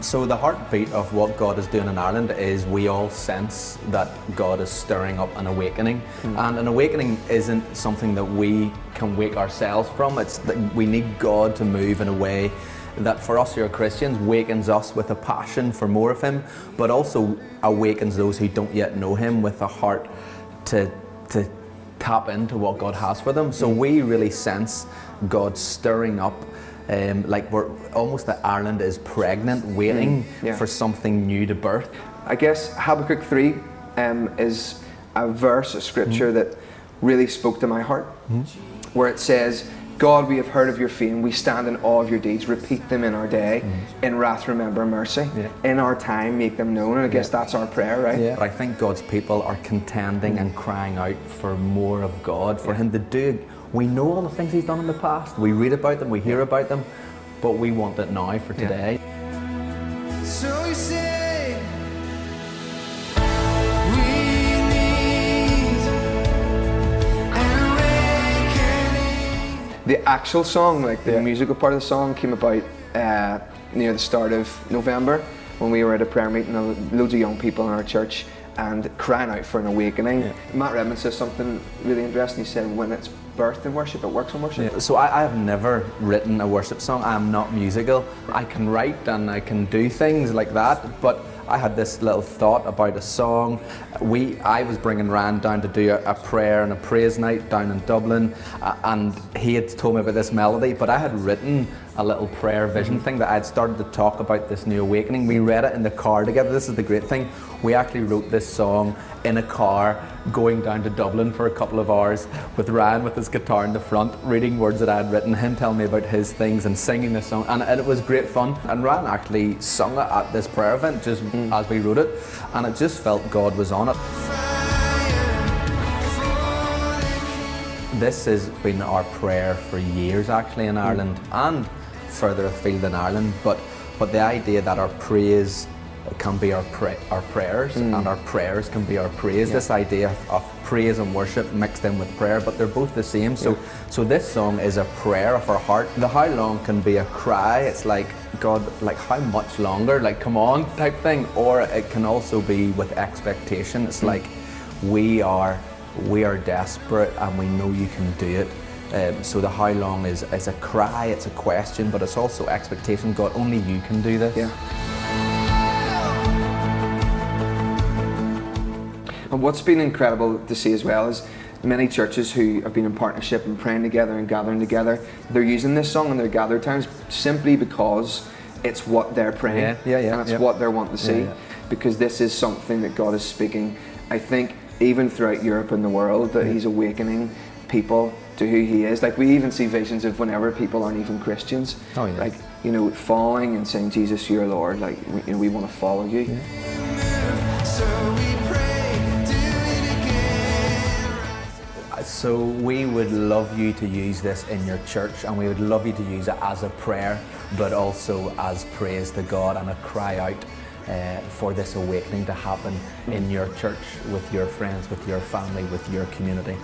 So the heartbeat of what God is doing in Ireland is we all sense that God is stirring up an awakening. And an awakening isn't something that we can wake ourselves from. It's that we need God to move in a way that for us who are Christians wakens us with a passion for more of Him, but also awakens those who don't yet know Him with a heart to tap into what God has for them. So we really sense God stirring up, like we're almost that Ireland is pregnant, waiting for something new to birth. I guess Habakkuk 3 is a verse, a scripture that really spoke to my heart, where it says, God, we have heard of your fame, we stand in awe of your deeds, repeat them in our day, in wrath remember mercy, in our time make them known. And I guess that's our prayer, right? But I think God's people are contending and crying out for more of God, for Him to do. We know all the things He's done in the past, we read about them, we hear about them, but we want it now for today. So you say The actual song, like the musical part of the song, came about near the start of November when we were at a prayer meeting, loads of young people in our church, and crying out for an awakening. Matt Redmond says something really interesting. He said, when it's birthed in worship, it works in worship. So I have never written a worship song. I am not musical. I can write and I can do things like that, but I had this little thought about a song. I was bringing Rand down to do a prayer and a praise night down in Dublin, and he had told me about this melody, but I had written a little prayer vision thing that I had started to talk about this new awakening. We read it in the car together. This is the great thing. We actually wrote this song in a car going down to Dublin for a couple of hours with Ryan with his guitar in the front, reading words that I had written, him telling me about his things and singing this song, and it was great fun. And Ryan actually sung it at this prayer event just as we wrote it, and it just felt God was on it. This has been our prayer for years actually in Ireland and further afield in Ireland, but the idea that our praise can be our prayers and our prayers can be our praise. This idea of praise and worship mixed in with prayer, but they're both the same. So this song is a prayer of our heart. The how long can be a cry. It's like, God, like how much longer, like come on type thing. Or it can also be with expectation. It's like we are desperate and we know you can do it. So the how long is a cry, it's a question, but it's also expectation. God, only you can do this. And what's been incredible to see as well is many churches who have been in partnership and praying together and gathering together, they're using this song in their gather times simply because it's what they're praying and it's what they're wanting to see. Because this is something that God is speaking, I think, even throughout Europe and the world, that He's awakening people to who He is. Like we even see visions of whenever people aren't even Christians, like, you know, falling and saying, Jesus, you're Lord, like, you know, we want to follow you. So we would love you to use this in your church, and we would love you to use it as a prayer, but also as praise to God and a cry out for this awakening to happen in your church, with your friends, with your family, with your community.